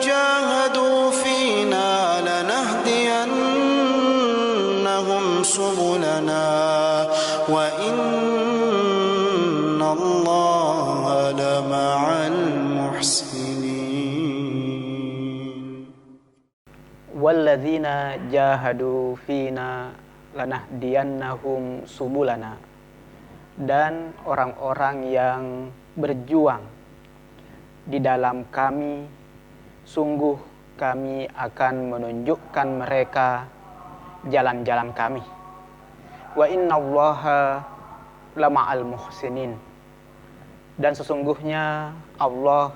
جاهدوا فينا لنهدينهم سبلنا وإن الله لمع المحسنين. والذين جاهدوا فينا lanahdiyannahum subulana. Dan orang-orang yang berjuang di dalam kami, sungguh kami akan menunjukkan mereka jalan-jalan kami. Wa innallaha lama'al muhsinin. Dan sesungguhnya Allah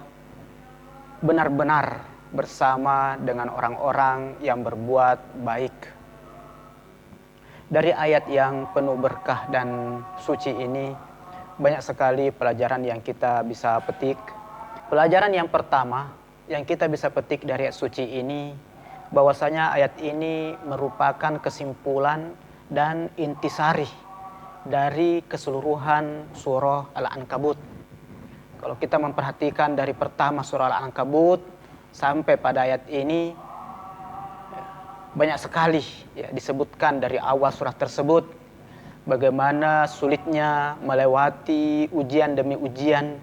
benar-benar bersama dengan orang-orang yang berbuat baik. Dari ayat yang penuh berkah dan suci ini, banyak sekali pelajaran yang kita bisa petik. Pelajaran yang pertama yang kita bisa petik dari ayat suci ini, bahwasanya ayat ini merupakan kesimpulan dan intisari dari keseluruhan surah Al-Ankabut. Kalau kita memperhatikan dari pertama surah Al-Ankabut sampai pada ayat ini, banyak sekali ya, disebutkan dari awal surah tersebut bagaimana sulitnya melewati ujian demi ujian.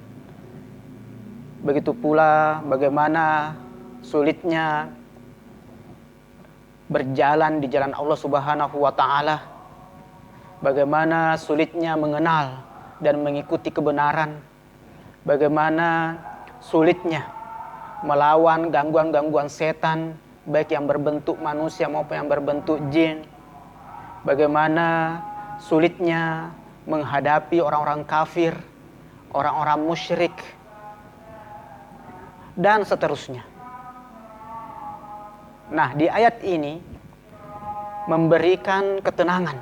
Begitu pula bagaimana sulitnya berjalan di jalan Allah Subhanahu wa taala. Bagaimana sulitnya mengenal dan mengikuti kebenaran. Bagaimana sulitnya melawan gangguan-gangguan setan, baik yang berbentuk manusia maupun yang berbentuk jin. Bagaimana sulitnya menghadapi orang-orang kafir, orang-orang musyrik, dan seterusnya. Nah, di ayat ini memberikan ketenangan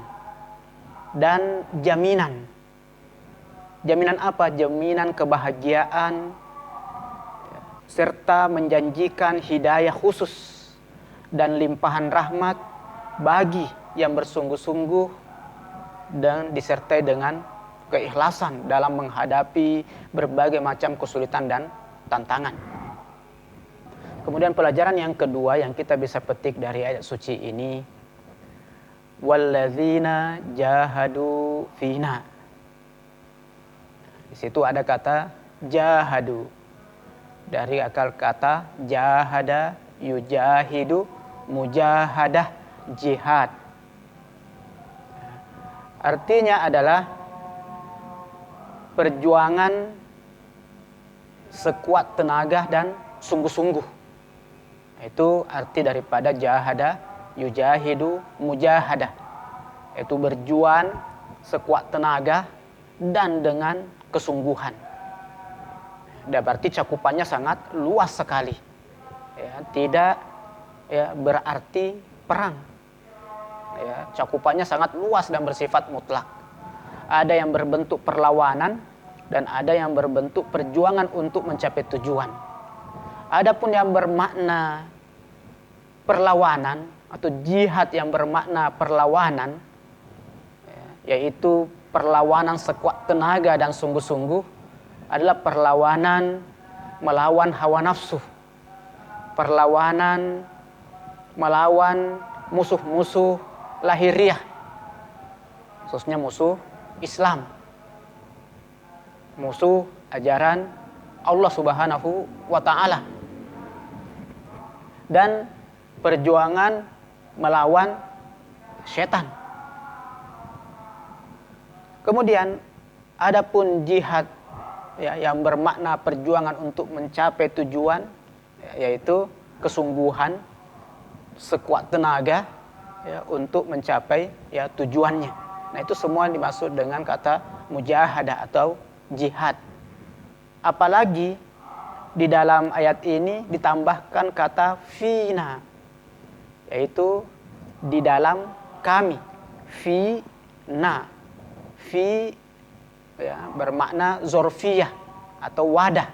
dan jaminan. Jaminan apa? Jaminan kebahagiaan serta menjanjikan hidayah khusus dan limpahan rahmat bagi yang bersungguh-sungguh dan disertai dengan keikhlasan dalam menghadapi berbagai macam kesulitan dan tantangan. Kemudian pelajaran yang kedua yang kita bisa petik dari ayat suci ini, walladzina jahadu fina. Di situ ada kata jahadu dari akar kata jahada yujahidu, mujahadah, jihad. Artinya adalah perjuangan sekuat tenaga dan sungguh-sungguh. Itu arti daripada jahada, yujahidu, mujahadah. Itu berjuang sekuat tenaga dan dengan kesungguhan. Dan berarti cakupannya sangat luas sekali. Ya, tidak ya, berarti perang. Ya, cakupannya sangat luas dan bersifat mutlak. Ada yang berbentuk perlawanan dan ada yang berbentuk perjuangan untuk mencapai tujuan. Adapun yang bermakna perlawanan atau jihad yang bermakna perlawanan, ya, yaitu perlawanan sekuat tenaga dan sungguh-sungguh, adalah perlawanan melawan hawa nafsu. Perlawanan melawan musuh-musuh lahiriah, khususnya musuh Islam, musuh ajaran Allah Subhanahu wa taala, dan perjuangan melawan setan. Kemudian adapun jihad ya, yang bermakna perjuangan untuk mencapai tujuan, yaitu kesungguhan sekuat tenaga ya, untuk mencapai ya, tujuannya. Nah, itu semua dimaksud dengan kata mujahadah atau jihad. Apalagi di dalam ayat ini ditambahkan kata fina, yaitu di dalam kami. Fina, fi ya, bermakna zorfiyah atau wadah.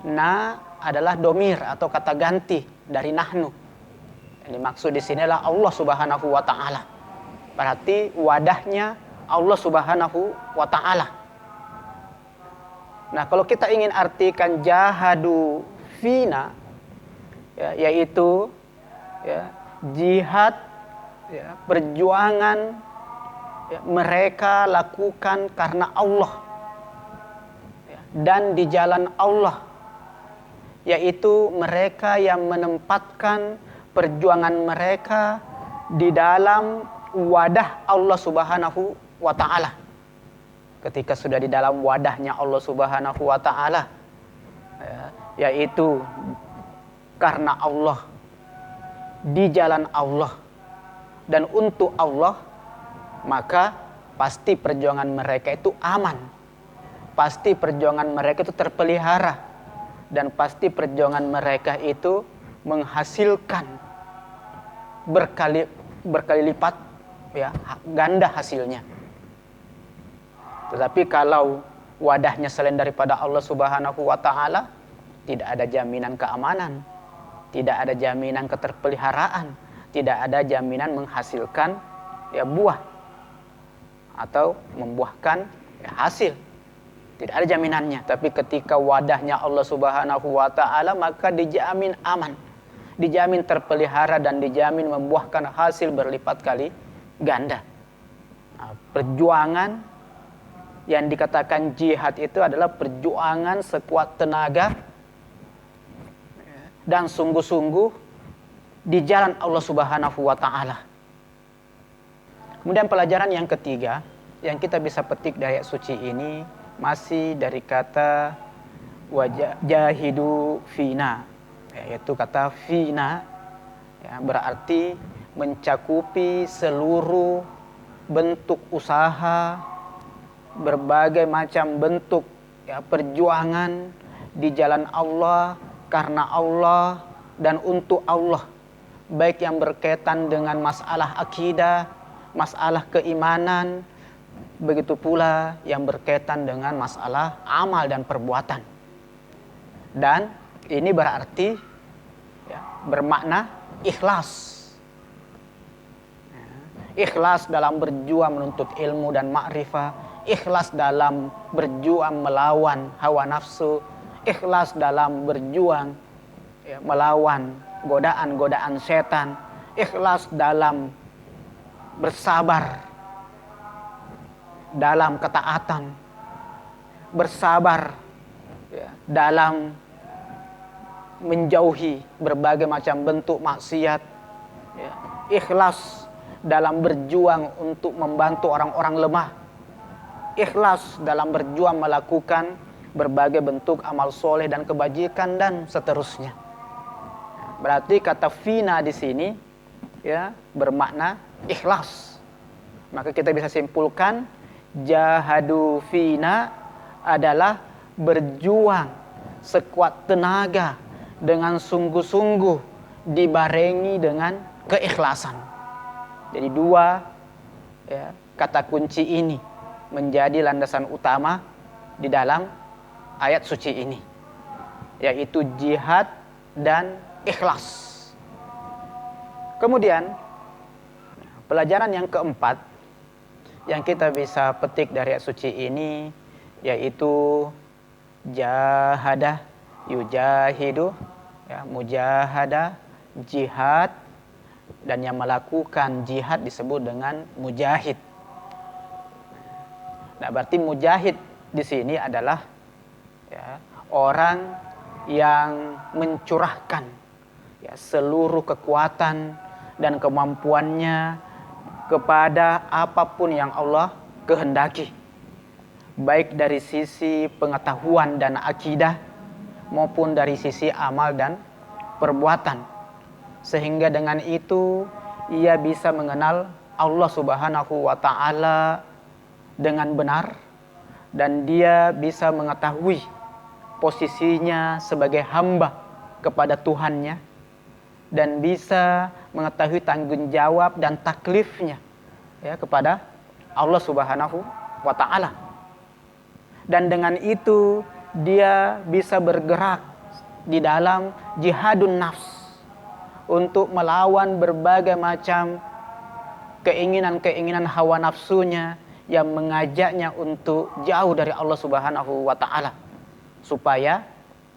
Na adalah domir atau kata ganti dari nahnu. Yang dimaksud di sinilah Allah Subhanahu wa taala. Berarti wadahnya Allah Subhanahu wa taala. Nah, kalau kita ingin artikan jahadu fina, ya, yaitu ya, jihad, ya, perjuangan ya, mereka lakukan karena Allah ya, dan di jalan Allah, yaitu mereka yang menempatkan perjuangan mereka di dalam wadah Allah Subhanahu wa Ta'ala. Ketika sudah di dalam wadahnya Allah Subhanahu wa Ta'ala, ya, yaitu karena Allah, di jalan Allah dan untuk Allah, maka pasti perjuangan mereka itu aman, pasti perjuangan mereka itu terpelihara, dan pasti perjuangan mereka itu menghasilkan berkali lipat ya, ganda hasilnya. Tetapi kalau wadahnya selain daripada Allah Subhanahu wa Ta'ala, tidak ada jaminan keamanan, tidak ada jaminan keterpeliharaan, tidak ada jaminan menghasilkan ya buah atau membuahkan ya, hasil. Tidak ada jaminannya. Tapi ketika wadahnya Allah Subhanahu wa Ta'ala, maka dijamin aman, dijamin terpelihara, dan dijamin membuahkan hasil berlipat kali ganda. Nah, perjuangan yang dikatakan jihad itu adalah perjuangan sekuat tenaga dan sungguh-sungguh di jalan Allah Subhanahu wa Ta'ala. Kemudian pelajaran yang ketiga yang kita bisa petik dari ayat suci ini masih dari kata wajahidu fina, yaitu kata fina ya, berarti mencakupi seluruh bentuk usaha, berbagai macam bentuk ya, perjuangan di jalan Allah, karena Allah dan untuk Allah, baik yang berkaitan dengan masalah akidah, masalah keimanan, begitu pula yang berkaitan dengan masalah amal dan perbuatan. Dan ini berarti ya, bermakna ikhlas. Ikhlas dalam berjuang menuntut ilmu dan ma'rifah, ikhlas dalam berjuang melawan hawa nafsu, ikhlas dalam berjuang ya, melawan godaan-godaan setan, ikhlas dalam bersabar dalam ketaatan, bersabar ya, dalam menjauhi berbagai macam bentuk maksiat, ya, ikhlas dalam berjuang untuk membantu orang-orang lemah, ikhlas dalam berjuang melakukan berbagai bentuk amal soleh dan kebajikan dan seterusnya. Berarti kata fina di sini ya bermakna ikhlas. Maka kita bisa simpulkan jahadu fina adalah berjuang sekuat tenaga dengan sungguh-sungguh dibarengi dengan keikhlasan. Jadi dua ya, kata kunci ini menjadi landasan utama di dalam ayat suci ini, yaitu jihad dan ikhlas. Kemudian pelajaran yang keempat yang kita bisa petik dari ayat suci ini, yaitu jahadah yujahidu ya, mujahadah jihad, dan yang melakukan jihad disebut dengan mujahid. Nah, berarti mujahid di sini adalah ya, orang yang mencurahkan ya, seluruh kekuatan dan kemampuannya kepada apapun yang Allah kehendaki, baik dari sisi pengetahuan dan akidah maupun dari sisi amal dan perbuatan, sehingga dengan itu ia bisa mengenal Allah Subhanahu wa Ta'ala dengan benar, dan dia bisa mengetahui posisinya sebagai hamba kepada Tuhannya, dan bisa mengetahui tanggung jawab dan taklifnya ya, kepada Allah Subhanahu wa Ta'ala. Dan dengan itu dia bisa bergerak di dalam jihadun nafs untuk melawan berbagai macam keinginan-keinginan hawa nafsunya yang mengajaknya untuk jauh dari Allah Subhanahu wa Ta'ala, supaya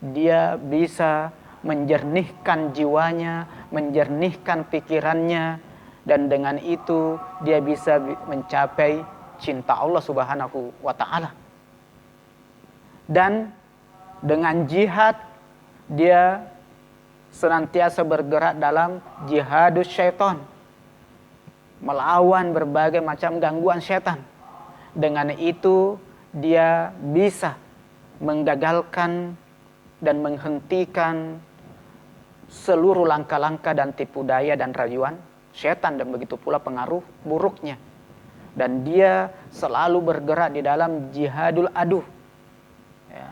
dia bisa menjernihkan jiwanya, menjernihkan pikirannya, dan dengan itu dia bisa mencapai cinta Allah Subhanahu wa ta'ala. Dan dengan jihad dia senantiasa bergerak dalam jihadus syaitan, melawan berbagai macam gangguan syaitan. Dengan itu dia bisa menggagalkan dan menghentikan seluruh langkah-langkah dan tipu daya dan rayuan syaitan, dan begitu pula pengaruh buruknya. Dan dia selalu bergerak di dalam jihadul adu, ya,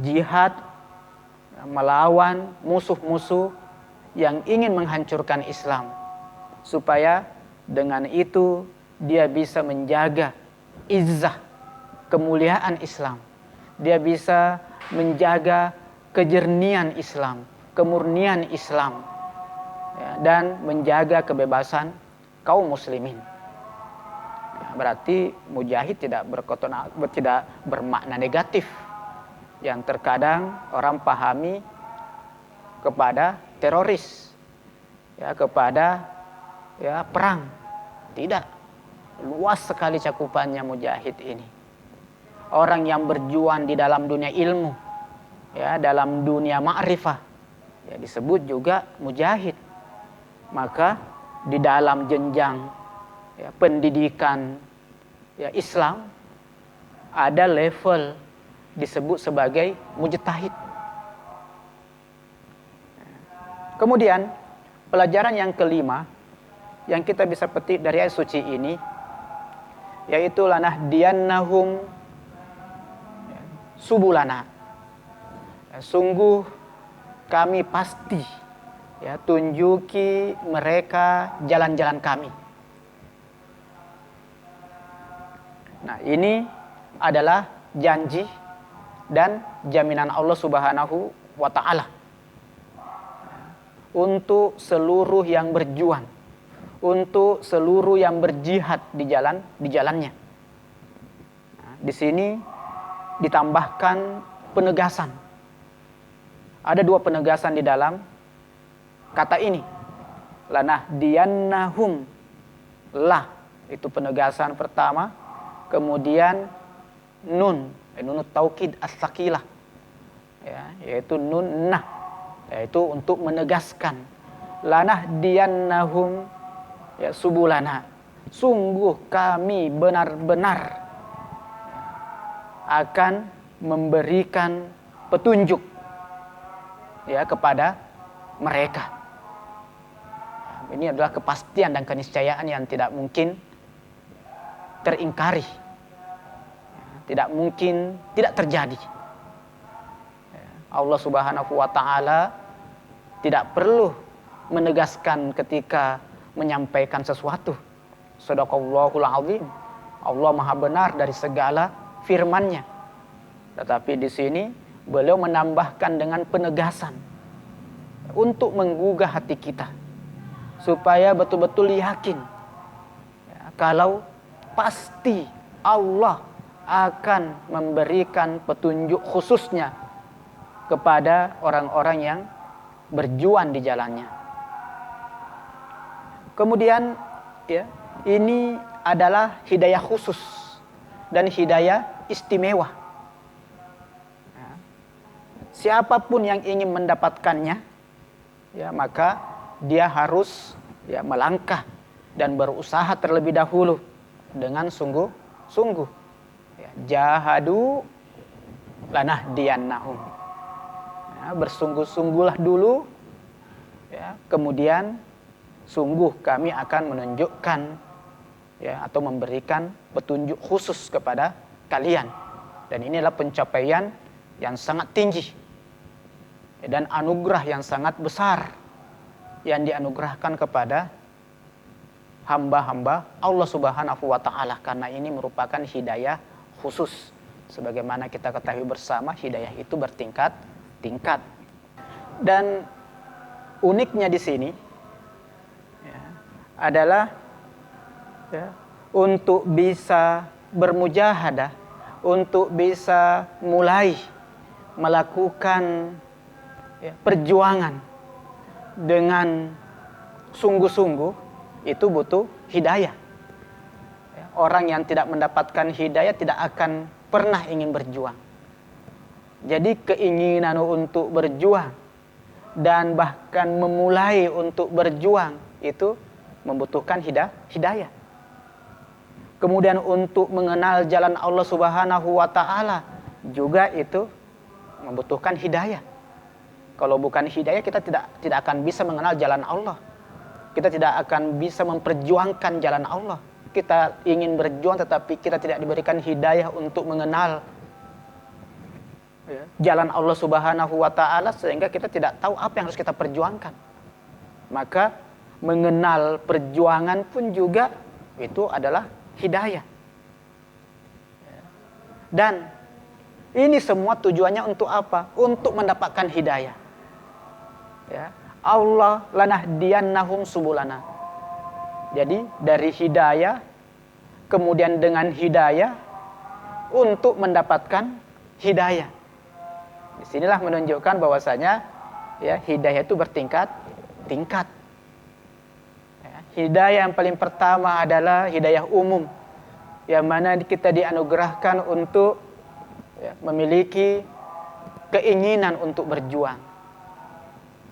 jihad melawan musuh-musuh yang ingin menghancurkan Islam, supaya dengan itu dia bisa menjaga izzah, kemuliaan Islam. Dia bisa menjaga kejernihan Islam, kemurnian Islam, ya, dan menjaga kebebasan kaum muslimin. Ya, berarti mujahid tidak bermakna negatif yang terkadang orang pahami kepada teroris, ya, kepada ya perang. Tidak, luas sekali cakupannya mujahid ini. Orang yang berjuang di dalam dunia ilmu, ya, dalam dunia ma'rifah, ya, disebut juga mujahid. Maka di dalam jenjang, ya, pendidikan, ya, Islam ada level disebut sebagai mujtahid. Kemudian pelajaran yang kelima yang kita bisa petik dari ayat suci ini, yaitu lanahdiyannahum subulana. Sungguh kami pasti, ya, tunjuki mereka jalan-jalan kami. Nah, ini adalah janji dan jaminan Allah Subhanahu wa ta'ala untuk seluruh yang berjuang, untuk seluruh yang berjihad di jalannya. Nah, di sini ditambahkan penegasan. Ada dua penegasan di dalam kata ini. Lanahdiyannahum, lah itu penegasan pertama. Kemudian nun, nunut taukid as-sakilah, ya, yaitu nun nah, yaitu untuk menegaskan. Lanahdiyannahum, ya, subulana, sungguh kami benar-benar akan memberikan petunjuk, ya, kepada mereka. Ini adalah kepastian dan keniscayaan yang tidak mungkin teringkari, tidak mungkin tidak terjadi. Allah Subhanahu wa ta'ala tidak perlu menegaskan ketika menyampaikan sesuatu. Shadaqallahul azim. Allah Maha benar dari segala firman-Nya. Tetapi di sini beliau menambahkan dengan penegasan untuk menggugah hati kita, supaya betul-betul yakin, ya, kalau pasti Allah akan memberikan petunjuk khususnya kepada orang-orang yang berjuang di jalannya. Kemudian, ya, ini adalah hidayah khusus dan hidayah istimewa. Ya, siapapun yang ingin mendapatkannya, ya, maka dia harus, ya, melangkah dan berusaha terlebih dahulu dengan sungguh-sungguh. Ya, jahadu lanahdiyannahum. Ya, bersungguh-sungguhlah dulu, ya, kemudian sungguh kami akan menunjukkan, ya, atau memberikan petunjuk khusus kepada kalian. Dan inilah pencapaian yang sangat tinggi, ya, dan anugerah yang sangat besar yang dianugerahkan kepada hamba-hamba Allah Subhanahu wa ta'ala, karena ini merupakan hidayah khusus. Sebagaimana kita ketahui bersama, hidayah itu bertingkat-tingkat. Dan uniknya di sini, ya, adalah, ya, untuk bisa bermujahadah, untuk bisa mulai melakukan ya, perjuangan dengan sungguh-sungguh itu butuh hidayah. Ya, orang yang tidak mendapatkan hidayah tidak akan pernah ingin berjuang. Jadi keinginan untuk berjuang dan bahkan memulai untuk berjuang itu membutuhkan hidayah. Kemudian untuk mengenal jalan Allah Subhanahu wa taala juga itu membutuhkan hidayah. Kalau bukan hidayah kita tidak akan bisa mengenal jalan Allah. Kita tidak akan bisa memperjuangkan jalan Allah. Kita ingin berjuang tetapi kita tidak diberikan hidayah untuk mengenal jalan Allah Subhanahu wa taala sehingga kita tidak tahu apa yang harus kita perjuangkan. Maka mengenal perjuangan pun juga itu adalah hidayah. Dan ini semua tujuannya untuk apa? Untuk mendapatkan hidayah. Ya, Allah lanahdiyannahum subulana. Jadi dari hidayah, kemudian dengan hidayah untuk mendapatkan hidayah. Disinilah menunjukkan bahwasanya ya, hidayah itu bertingkat-tingkat. Hidayah yang paling pertama adalah hidayah umum, yang mana kita dianugerahkan untuk memiliki keinginan untuk berjuang.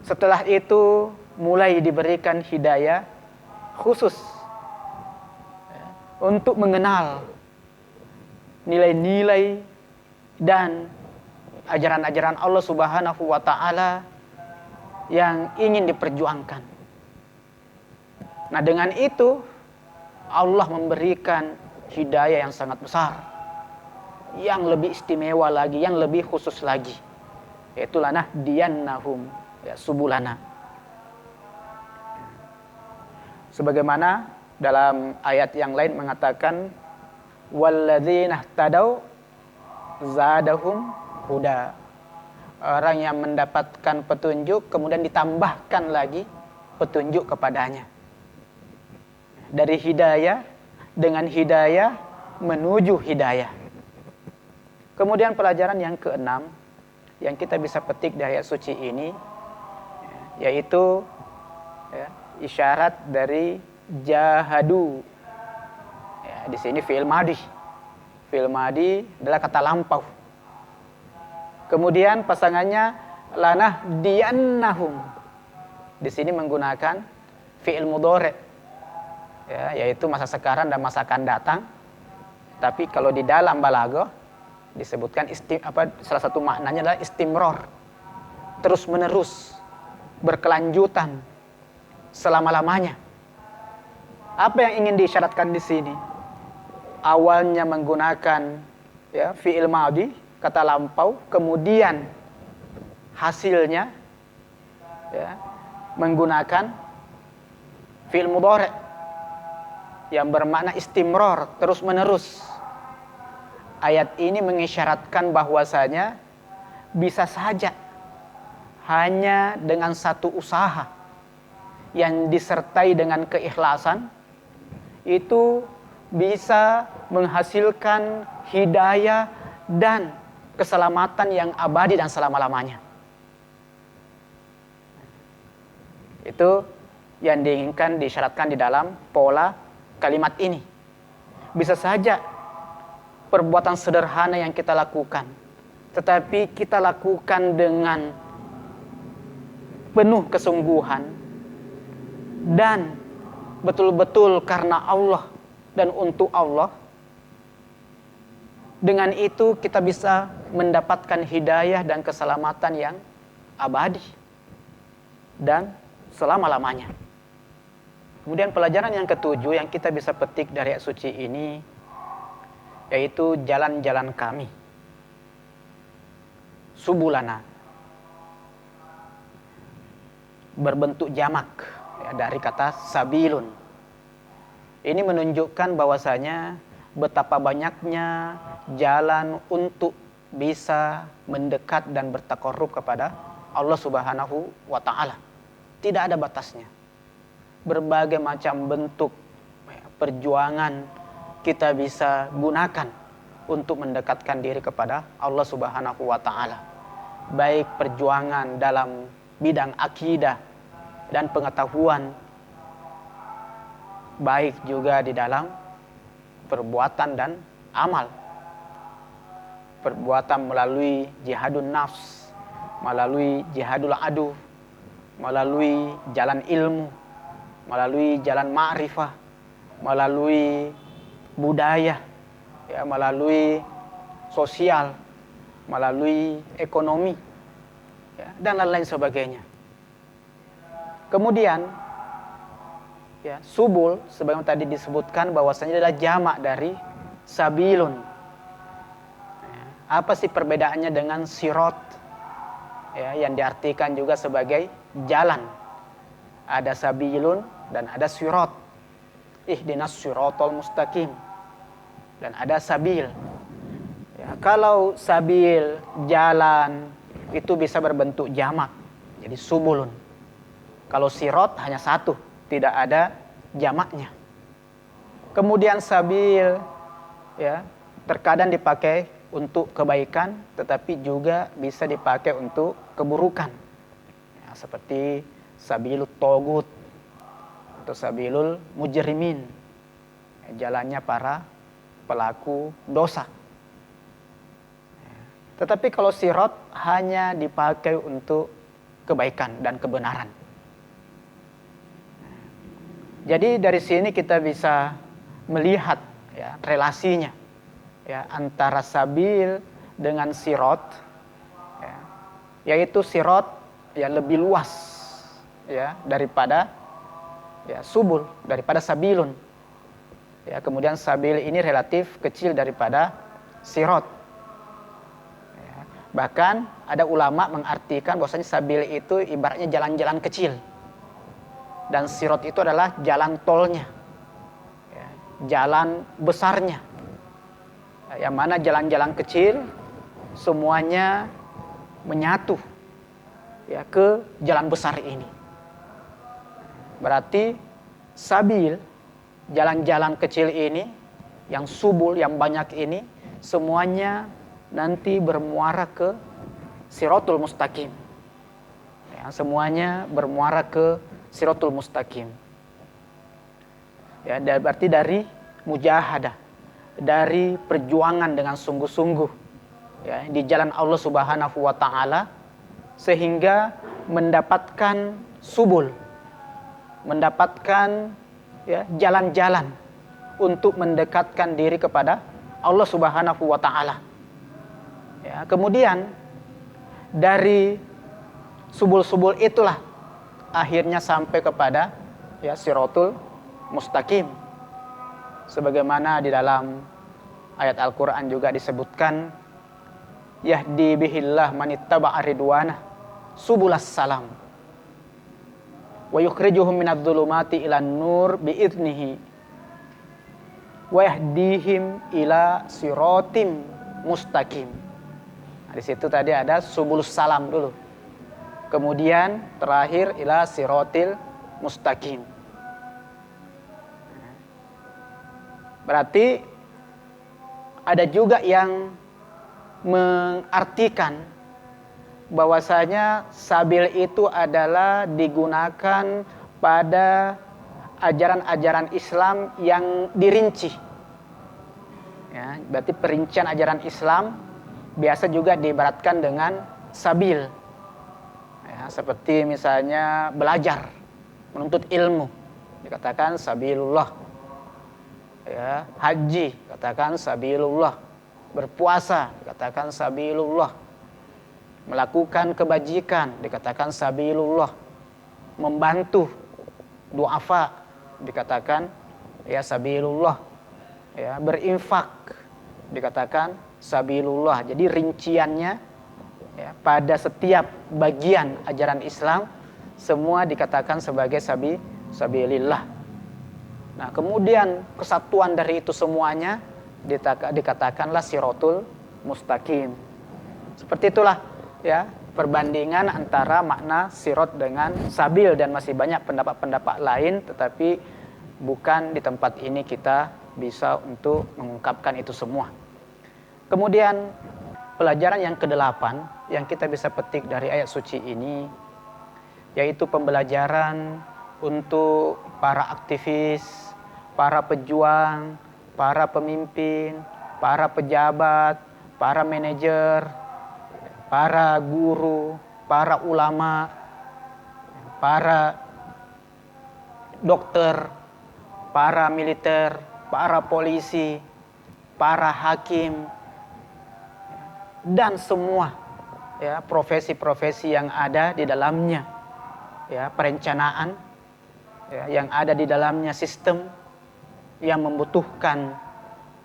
Setelah itu mulai diberikan hidayah khusus untuk mengenal nilai-nilai dan ajaran-ajaran Allah Subhanahu wa taala yang ingin diperjuangkan. Nah, dengan itu Allah memberikan hidayah yang sangat besar, yang lebih istimewa lagi, yang lebih khusus lagi, yaitu lanahdiyannahum ya, subulana. Sebagaimana dalam ayat yang lain mengatakan walladzina ihtadaw zadahum huda. Orang yang mendapatkan petunjuk kemudian ditambahkan lagi petunjuk kepadanya. Dari hidayah dengan hidayah menuju hidayah. Kemudian pelajaran yang keenam yang kita bisa petik dari ayat suci ini yaitu isyarat dari jahadu. Ya, di sini fi'il madhi. Fi'il madhi adalah kata lampau. Kemudian pasangannya lanahdiyannahum. Di sini menggunakan fi'il mudhari'. Ya, yaitu masa sekarang dan masa akan datang. Tapi kalau di dalam balaghah disebutkan salah satu maknanya adalah istimror, terus menerus, berkelanjutan, selama-lamanya. Apa yang ingin diisyaratkan di sini? Awalnya menggunakan fi'il madhi, kata lampau, kemudian hasilnya menggunakan fi'il mudhari' yang bermakna istimror, terus menerus. Ayat ini mengisyaratkan bahwasanya bisa saja hanya dengan satu usaha yang disertai dengan keikhlasan itu bisa menghasilkan hidayah dan keselamatan yang abadi dan selama-lamanya. Itu yang diinginkan disyaratkan di dalam pola kalimat ini. Bisa saja perbuatan sederhana yang kita lakukan, tetapi kita lakukan dengan penuh kesungguhan dan betul-betul karena Allah dan untuk Allah. Dengan itu kita bisa mendapatkan hidayah dan keselamatan yang abadi dan selama-lamanya. Kemudian pelajaran yang ketujuh yang kita bisa petik dari ayat suci ini yaitu jalan-jalan kami. Subulana. Berbentuk jamak dari kata sabilun. Ini menunjukkan bahwasanya betapa banyaknya jalan untuk bisa mendekat dan bertakarrub kepada Allah Subhanahu wa taala. Tidak ada batasnya. Berbagai macam bentuk perjuangan kita bisa gunakan untuk mendekatkan diri kepada Allah Subhanahu wa taala. baik perjuangan dalam bidang akidah dan pengetahuan, baik juga di dalam perbuatan dan amal. Perbuatan melalui jihadun nafs, melalui jihadul adu, melalui jalan ilmu, melalui jalan ma'rifah, melalui budaya, ya, melalui sosial, melalui ekonomi, ya, dan lain-lain sebagainya. Kemudian, ya, subul sebagaimana tadi disebutkan bahwasanya adalah jamak dari sabilun. Apa sih perbedaannya dengan sirot, ya, yang diartikan juga sebagai jalan? Ada sabilun dan ada sirot. Ihdinas sirotol mustaqim. Dan ada sabil. Ya, kalau sabil, jalan, itu bisa berbentuk jamak. Jadi subulun. Kalau sirot hanya satu, tidak ada jamaknya. Kemudian sabil, ya, terkadang dipakai untuk kebaikan, tetapi juga bisa dipakai untuk keburukan. Ya, seperti sabilut togut atau sabilul mujrimin, ya, jalannya para pelaku dosa. Ya. Tetapi kalau sirot hanya dipakai untuk kebaikan dan kebenaran. Jadi dari sini kita bisa melihat, ya, relasinya, ya, antara sabil dengan sirot, ya, yaitu sirot, ya, lebih luas, ya, daripada, ya, subul, daripada sabilun. Ya, kemudian sabil ini relatif kecil daripada sirot. Ya, bahkan ada ulama mengartikan bahwasanya sabil itu ibaratnya jalan-jalan kecil, dan sirot itu adalah jalan tolnya, ya, jalan besarnya. Yang mana jalan-jalan kecil semuanya menyatu, ya, ke jalan besar ini. Berarti sabil, jalan-jalan kecil ini, yang subul, yang banyak ini, semuanya nanti bermuara ke siratul mustaqim. Ya, semuanya bermuara ke siratul mustaqim. Ya, berarti dari mujahadah, dari perjuangan dengan sungguh-sungguh, ya, di jalan Allah Subhanahu wa taala, sehingga mendapatkan subul, mendapatkan, ya, jalan-jalan untuk mendekatkan diri kepada Allah Subhanahu wa taala. Ya, kemudian dari subul-subul itulah akhirnya sampai kepada, ya, siratul mustaqim. Sebagaimana di dalam ayat Al-Quran juga disebutkan, yahdi bihillah manittaba'a ridwanah subulas salam wa yukhrijuhum minadh-dhulumati ilan nur bi'idnihi wa yahdihim ila siratim mustaqim. Nah, di situ tadi ada subulus salam dulu. Kemudian terakhir ila siratil mustaqim. Berarti ada juga yang mengartikan bahwasanya sabil itu adalah digunakan pada ajaran-ajaran Islam yang dirinci. Ya, berarti perincian ajaran Islam biasa juga diibaratkan dengan sabil. Ya, seperti misalnya belajar, menuntut ilmu, dikatakan sabilullah. Ya, haji katakan sabilullah, berpuasa dikatakan sabilullah, melakukan kebajikan dikatakan sabilullah, membantu duafa dikatakan, ya, sabilullah, ya, berinfak dikatakan sabilullah. Jadi rinciannya, ya, pada setiap bagian ajaran Islam semua dikatakan sebagai sabilillah. Nah, kemudian kesatuan dari itu semuanya dikatakanlah siratul mustaqim. Seperti itulah, ya, perbandingan antara makna sirot dengan sabil, dan masih banyak pendapat-pendapat lain, tetapi bukan di tempat ini kita bisa untuk mengungkapkan itu semua. Kemudian pelajaran yang kedelapan yang kita bisa petik dari ayat suci ini, yaitu pembelajaran untuk para aktivis, para pejuang, para pemimpin, para pejabat, para manajer, para guru, para ulama, para dokter, para militer, para polisi, para hakim, dan semua ya profesi-profesi yang ada di dalamnya, ya perencanaan ya, yang ada di dalamnya, sistem yang membutuhkan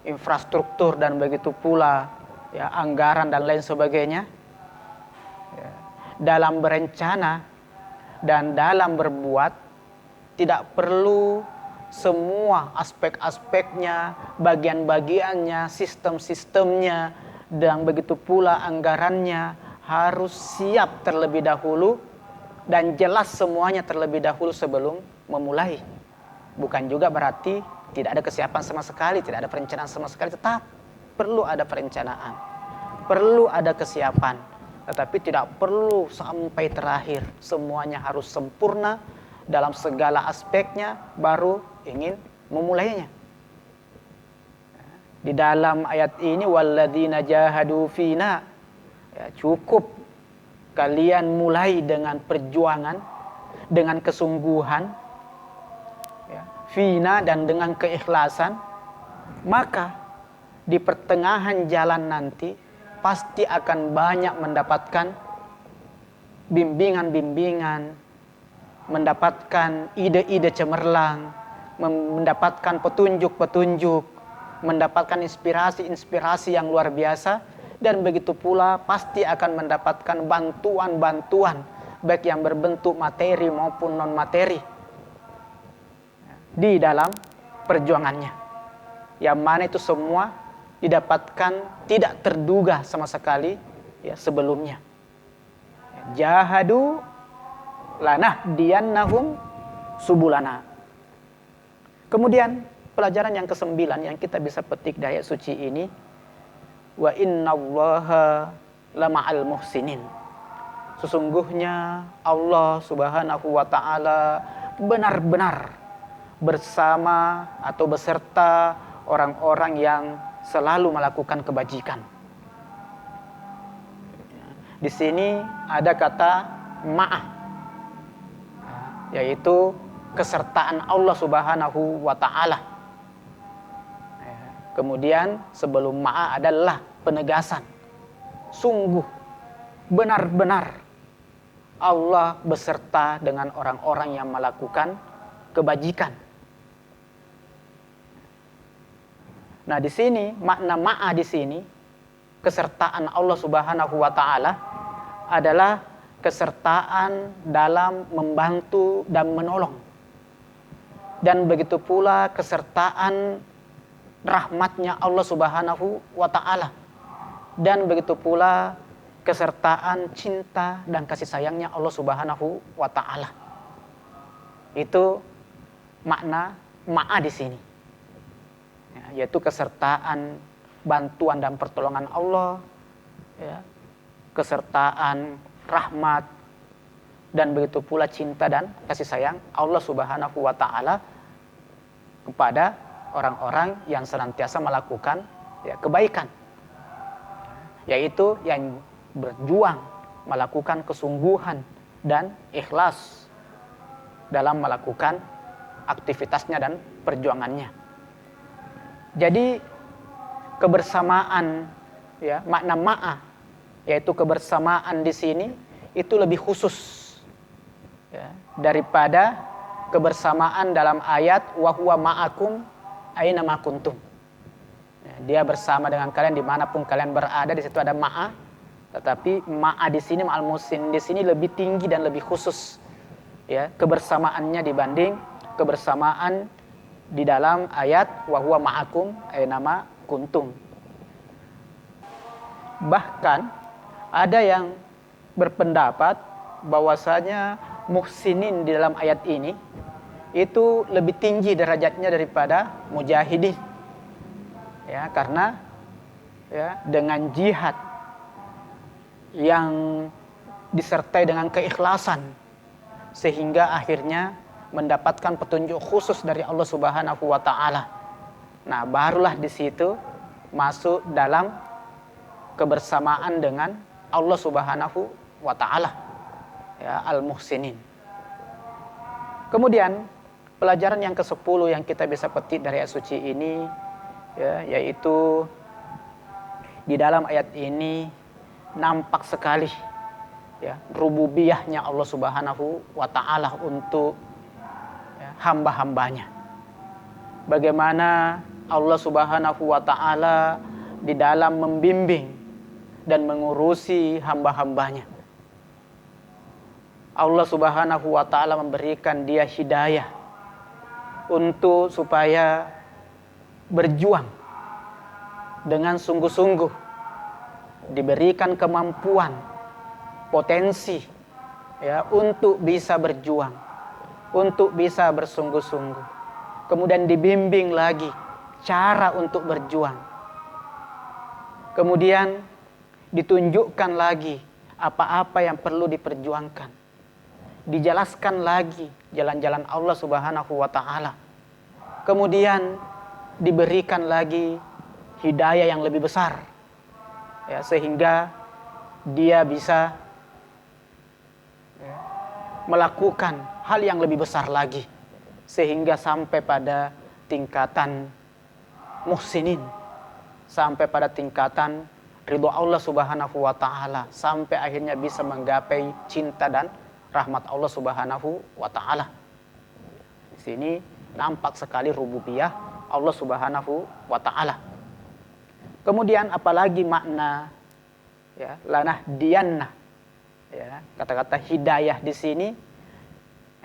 infrastruktur dan begitu pula ya anggaran dan lain sebagainya. Ya, dalam berencana dan dalam berbuat tidak perlu semua aspek-aspeknya, bagian-bagiannya, sistem-sistemnya, dan begitu pula anggarannya harus siap terlebih dahulu dan jelas semuanya terlebih dahulu sebelum memulai. Bukan juga berarti tidak ada kesiapan sama sekali, tidak ada perencanaan sama sekali, tetap perlu ada perencanaan, perlu ada kesiapan, tetapi tidak perlu sampai terakhir. Semuanya harus sempurna dalam segala aspeknya baru ingin memulainya. Di dalam ayat ini, walladzina jahadu fina, ya, cukup kalian mulai dengan perjuangan, dengan kesungguhan, ya, fina dan dengan keikhlasan, maka di pertengahan jalan nanti pasti akan banyak mendapatkan bimbingan-bimbingan, mendapatkan ide-ide cemerlang, mendapatkan petunjuk-petunjuk, mendapatkan inspirasi-inspirasi yang luar biasa, dan begitu pula pasti akan mendapatkan bantuan-bantuan baik yang berbentuk materi maupun non materi di dalam perjuangannya, yang mana itu semua didapatkan tidak terduga sama sekali ya sebelumnya. Jahadu lanahdiyannahum subulana. Kemudian pelajaran yang ke-9 yang kita bisa petik dari ayat suci ini, wa innallaha lama'al muhsinin. Sesungguhnya Allah Subhanahu wa taala benar-benar bersama atau beserta orang-orang yang selalu melakukan kebajikan. Di sini ada kata ma'ah, yaitu kesertaan Allah Subhanahu wa taala. Kemudian sebelum ma'a adalah penegasan. Sungguh, benar-benar Allah beserta dengan orang-orang yang melakukan kebajikan. Nah, di sini makna ma'a di sini, kesertaan Allah Subhanahu wa taala adalah kesertaan dalam membantu dan menolong. Dan begitu pula kesertaan rahmatnya Allah Subhanahu wa ta'ala, dan begitu pula kesertaan cinta dan kasih sayangnya Allah Subhanahu wa ta'ala. Itu makna ma'a di sini, ya, yaitu kesertaan bantuan dan pertolongan Allah, ya, kesertaan rahmat, dan begitu pula cinta dan kasih sayang Allah Subhanahu wa ta'ala kepada orang-orang yang senantiasa melakukan ya, kebaikan, yaitu yang berjuang, melakukan kesungguhan dan ikhlas dalam melakukan aktivitasnya dan perjuangannya. Jadi kebersamaan, ya, makna ma'a, yaitu kebersamaan di sini itu lebih khusus ya, daripada kebersamaan dalam ayat wa huwa ma'akum aina ma kuntum. Ya, dia bersama dengan kalian dimanapun kalian berada. Di situ ada ma'a, tetapi ma'a di sini, ma'al muhsin di sini lebih tinggi dan lebih khusus ya kebersamaannya dibanding kebersamaan di dalam ayat wa huwa ma'akum aina ma kuntum. Bahkan ada yang berpendapat bahwasanya muhsinin di dalam ayat ini itu lebih tinggi derajatnya daripada mujahidin, ya, karena ya dengan jihad yang disertai dengan keikhlasan, sehingga akhirnya mendapatkan petunjuk khusus dari Allah Subhanahu wa taala. Nah, barulah di situ masuk dalam kebersamaan dengan Allah Subhanahu wa taala, ya, al-muhsinin. Kemudian pelajaran yang ke-10 yang kita bisa petik dari ayat suci ini, ya, yaitu di dalam ayat ini nampak sekali, ya, rububiyahnya Allah Subhanahu wa taala untuk, ya, hamba-hambanya. Bagaimana Allah Subhanahu wa taala di dalam membimbing dan mengurusi hamba-hambanya. Allah Subhanahu wa taala memberikan dia hidayah untuk supaya berjuang dengan sungguh-sungguh, diberikan kemampuan, potensi, ya, untuk bisa berjuang, untuk bisa bersungguh-sungguh. Kemudian dibimbing lagi cara untuk berjuang. Kemudian ditunjukkan lagi apa-apa yang perlu diperjuangkan. Dijelaskan lagi jalan-jalan Allah Subhanahu wa taala. Kemudian diberikan lagi hidayah yang lebih besar, ya, sehingga dia bisa, ya, melakukan hal yang lebih besar lagi, sehingga sampai pada tingkatan muhsinin, sampai pada tingkatan ridho Allah Subhanahu wa taala, sampai akhirnya bisa menggapai cinta dan rahmat Allah Subhanahu wa taala. Di sini nampak sekali rububiyah Allah Subhanahu wa taala. Kemudian apalagi makna, ya, lanahdiyanna, ya, kata-kata hidayah di sini,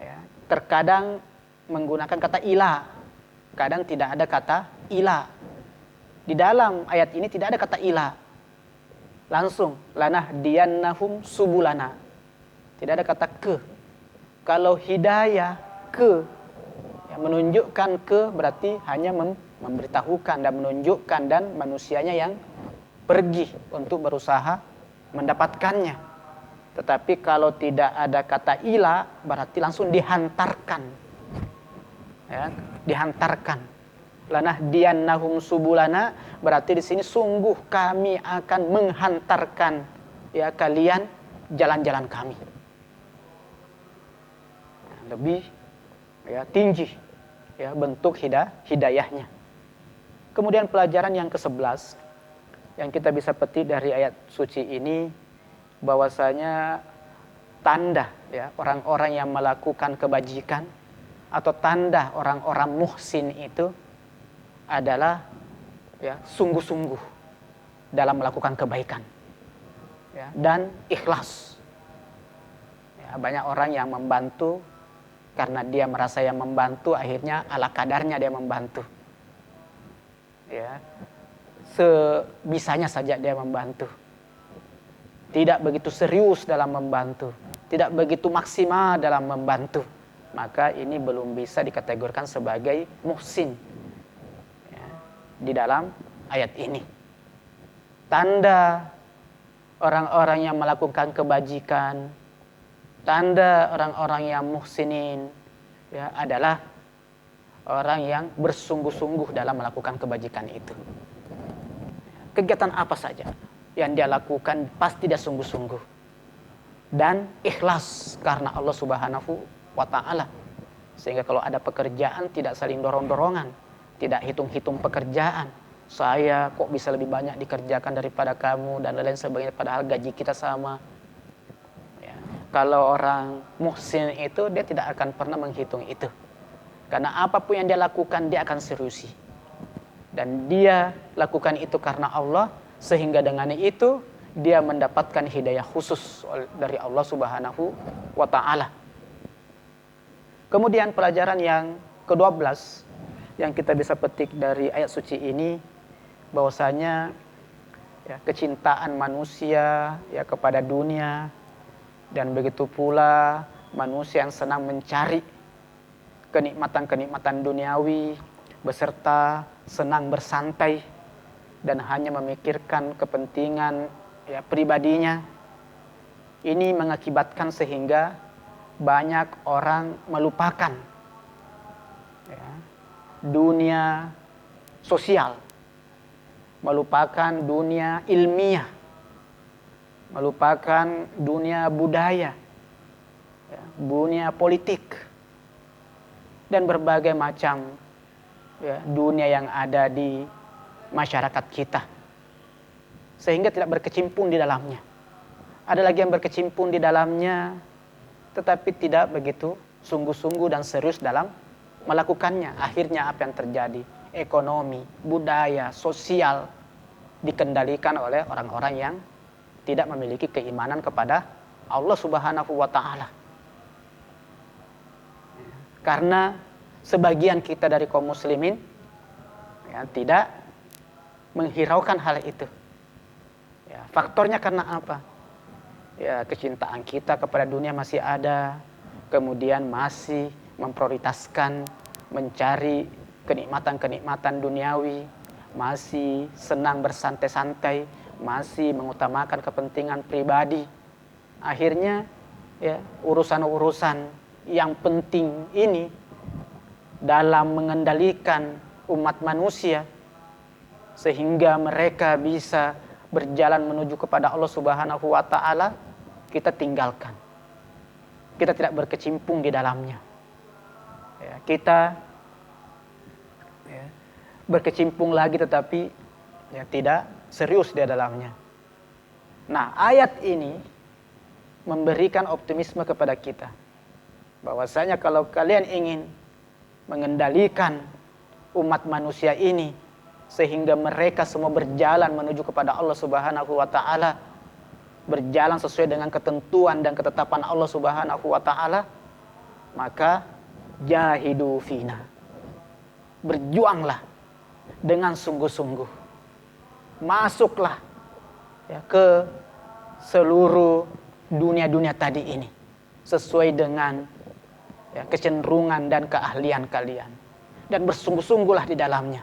ya, terkadang menggunakan kata ila, kadang tidak ada kata ila. Di dalam ayat ini tidak ada kata ila, langsung lanahdiyannahum subulana, tidak ada kata ke. Kalau hidayah ke, ya, menunjukkan ke berarti hanya memberitahukan dan menunjukkan, dan manusianya yang pergi untuk berusaha mendapatkannya. Tetapi kalau tidak ada kata ila berarti langsung dihantarkan, ya, dihantarkan. Lanahdiyannahum subulana berarti di sini sungguh kami akan menghantarkan, ya, kalian jalan-jalan kami. Lebih, ya, tinggi, ya, bentuk hidayahnya. Kemudian pelajaran yang ke-11 yang kita bisa petik dari ayat suci ini, bahwasanya tanda, ya, orang-orang yang melakukan kebajikan atau tanda orang-orang muhsin itu adalah, ya, sungguh-sungguh dalam melakukan kebaikan, ya, dan ikhlas. Ya, banyak orang yang membantu karena dia merasa yang membantu, akhirnya ala kadarnya dia membantu, ya, sebisanya saja dia membantu, tidak begitu serius dalam membantu, tidak begitu maksimal dalam membantu, maka ini belum bisa dikategorikan sebagai muhsin, ya, di dalam ayat ini. Tanda orang-orang yang melakukan kebajikan, tanda orang-orang yang muhsinin, ya, adalah orang yang bersungguh-sungguh dalam melakukan kebajikan itu. Kegiatan apa saja yang dia lakukan pasti dia sungguh-sungguh dan ikhlas karena Allah Subhanahu wa taala. Sehingga kalau ada pekerjaan tidak saling dorong-dorongan, tidak hitung-hitung pekerjaan. Saya kok bisa lebih banyak dikerjakan daripada kamu dan lain-lain sebagainya, padahal gaji kita sama. Kalau orang muhsin itu dia tidak akan pernah menghitung itu. Karena apapun yang dia lakukan dia akan seriusi. Dan dia lakukan itu karena Allah, sehingga dengan itu dia mendapatkan hidayah khusus dari Allah Subhanahu wa taala. Kemudian pelajaran yang ke-12 yang kita bisa petik dari ayat suci ini, bahwasanya, ya, kecintaan manusia, ya, kepada dunia, dan begitu pula manusia yang senang mencari kenikmatan-kenikmatan duniawi, beserta senang bersantai dan hanya memikirkan kepentingan, ya, pribadinya, Ini mengakibatkan sehingga banyak orang melupakan ya, dunia sosial, melupakan dunia ilmiah, melupakan dunia budaya, ya, dunia politik, dan berbagai macam ya, dunia yang ada di masyarakat kita, sehingga tidak berkecimpung di dalamnya. Ada lagi yang berkecimpung di dalamnya tetapi tidak begitu sungguh-sungguh dan serius dalam melakukannya. Akhirnya apa yang terjadi? Ekonomi, budaya, sosial dikendalikan oleh orang-orang yang tidak memiliki keimanan kepada Allah Subhanahu wa taala. Karena sebagian kita dari kaum muslimin ya, tidak menghiraukan hal itu. Ya, faktornya karena apa? Ya, kecintaan kita kepada dunia masih ada, kemudian masih memprioritaskan mencari kenikmatan-kenikmatan duniawi, masih senang bersantai-santai, masih mengutamakan kepentingan pribadi. Akhirnya ya, urusan-urusan yang penting ini dalam mengendalikan umat manusia sehingga mereka bisa berjalan menuju kepada Allah Subhanahu wa taala, kita tinggalkan. Kita tidak berkecimpung di dalamnya. Ya, kita ya, berkecimpung lagi tetapi ya, tidak serius di dalamnya. Nah, ayat ini memberikan optimisme kepada kita. Bahwasanya kalau kalian ingin mengendalikan umat manusia ini sehingga mereka semua berjalan menuju kepada Allah Subhanahu wa taala, berjalan sesuai dengan ketentuan dan ketetapan Allah Subhanahu wa taala, maka jahidu fina. Berjuanglah dengan sungguh-sungguh. Masuklah ya, ke seluruh dunia-dunia tadi ini sesuai dengan ya, kecenderungan dan keahlian kalian, dan bersungguh-sungguhlah di dalamnya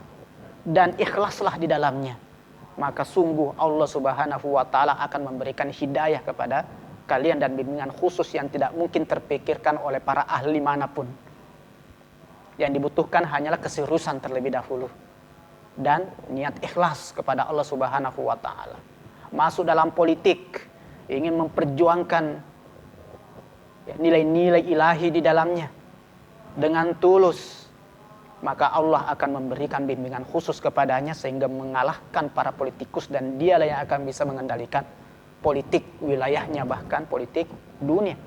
dan ikhlaslah di dalamnya, maka sungguh Allah Subhanahu wa taala akan memberikan hidayah kepada kalian dan bimbingan khusus yang tidak mungkin terpikirkan oleh para ahli manapun. Yang dibutuhkan hanyalah keseriusan terlebih dahulu dan niat ikhlas kepada Allah Subhanahu wa taala. Masuk dalam politik, ingin memperjuangkan ya, nilai-nilai ilahi di dalamnya dengan tulus, maka Allah akan memberikan bimbingan khusus kepadanya sehingga mengalahkan para politikus, dan dialah yang akan bisa mengendalikan politik wilayahnya, bahkan politik dunia.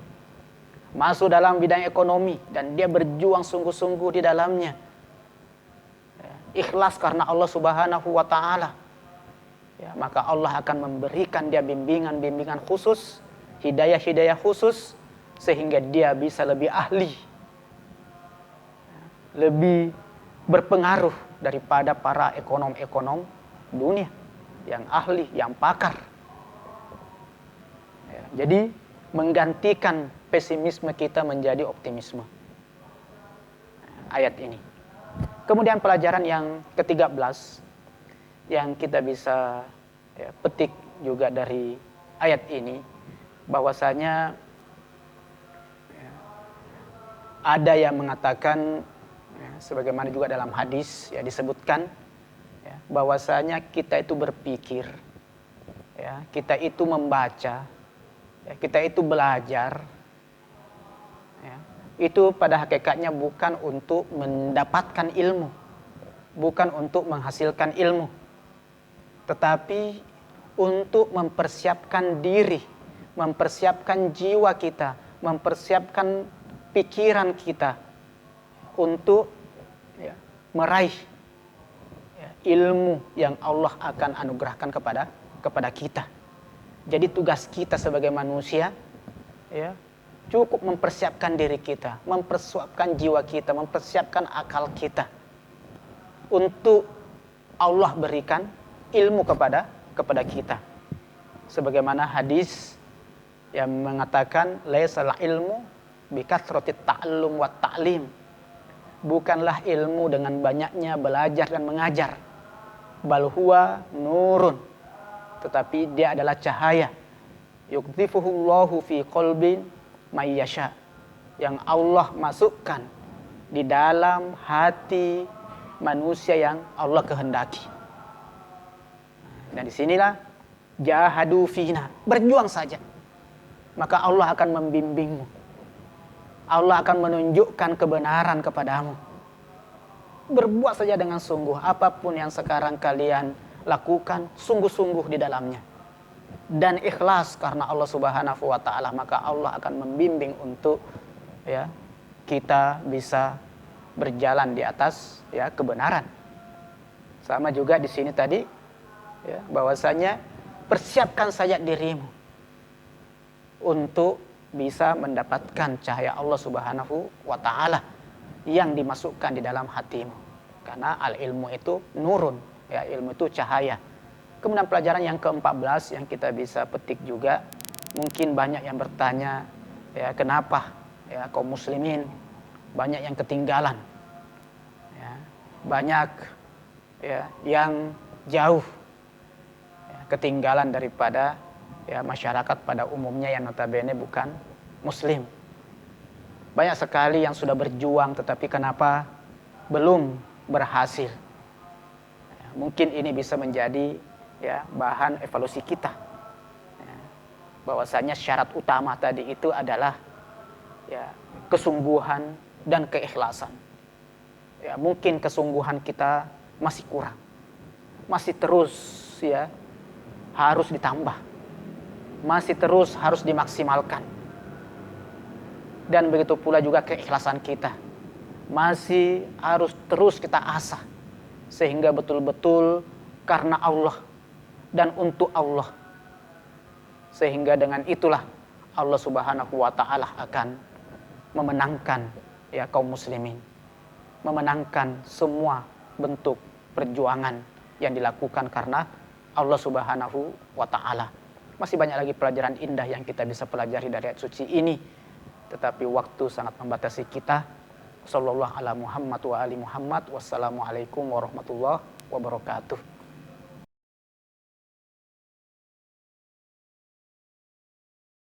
Masuk dalam bidang ekonomi dan dia berjuang sungguh-sungguh di dalamnya, ikhlas karena Allah Subhanahu wa taala, ya, maka Allah akan memberikan dia bimbingan-bimbingan khusus, hidayah-hidayah khusus, sehingga dia bisa lebih ahli, lebih berpengaruh daripada para ekonom-ekonom dunia yang ahli, yang pakar. Ya, jadi menggantikan pesimisme kita menjadi optimisme. Ayat ini. Kemudian pelajaran yang ke-13 yang kita bisa ya, petik juga dari ayat ini, bahwasanya ya, ada yang mengatakan ya, sebagaimana juga dalam hadis ya disebutkan ya, bahwasanya kita itu berpikir, ya, kita itu membaca, ya, kita itu belajar, ya, itu pada hakikatnya bukan untuk mendapatkan ilmu, bukan untuk menghasilkan ilmu, tetapi untuk mempersiapkan diri, mempersiapkan jiwa kita, mempersiapkan pikiran kita untuk ya, meraih ya, ilmu yang Allah akan anugerahkan kepada kita. Jadi tugas kita sebagai manusia ya, cukup mempersiapkan diri kita, mempersiapkan jiwa kita, mempersiapkan akal kita untuk Allah berikan ilmu kepada kita. Sebagaimana hadis yang mengatakan laisal ilmu bikathratit ta'allum wa ta'lim. Bukanlah ilmu dengan banyaknya belajar dan mengajar. Bal huwa nurun. Tetapi dia adalah cahaya. Yuqdhifuhullahu fi qalbin may yasha. Yang Allah masukkan di dalam hati manusia yang Allah kehendaki. Dan disinilah jahadu fina, berjuang saja, maka Allah akan membimbingmu. Allah akan menunjukkan kebenaran kepadamu. Berbuat saja dengan sungguh, apapun yang sekarang kalian lakukan, sungguh-sungguh di dalamnya. Dan ikhlas karena Allah Subhanahu wa taala, maka Allah akan membimbing untuk ya kita bisa berjalan di atas ya kebenaran. Sama juga di sini tadi ya, bahwasanya persiapkan saja dirimu untuk bisa mendapatkan cahaya Allah Subhanahu wa taala yang dimasukkan di dalam hatimu. Karena al-ilmu itu nurun, ya, ilmu itu cahaya. Kemudian pelajaran yang ke-14 yang kita bisa petik juga, mungkin banyak yang bertanya, ya, kenapa ya kaum muslimin banyak yang ketinggalan, ya, banyak ya yang jauh ya, ketinggalan daripada ya masyarakat pada umumnya yang notabene bukan muslim. Banyak sekali yang sudah berjuang tetapi kenapa belum berhasil. Ya, mungkin ini bisa menjadi ya bahan evaluasi kita. Ya, bahwasanya syarat utama tadi itu adalah ya kesungguhan dan keikhlasan. Ya, mungkin kesungguhan kita masih kurang. Masih terus ya harus ditambah. Masih terus harus dimaksimalkan. Dan begitu pula juga keikhlasan kita masih harus terus kita asah sehingga betul-betul karena Allah dan untuk Allah, sehingga dengan itulah Allah Subhanahu wa taala akan memenangkan ya kaum muslimin, memenangkan semua bentuk perjuangan yang dilakukan karena Allah Subhanahu wa taala. Masih banyak lagi pelajaran indah yang kita bisa pelajari dari ayat suci ini, tetapi waktu sangat membatasi kita. Sallallahu ala Muhammad wa ali Muhammad. Wassalamualaikum warahmatullahi wabarakatuh.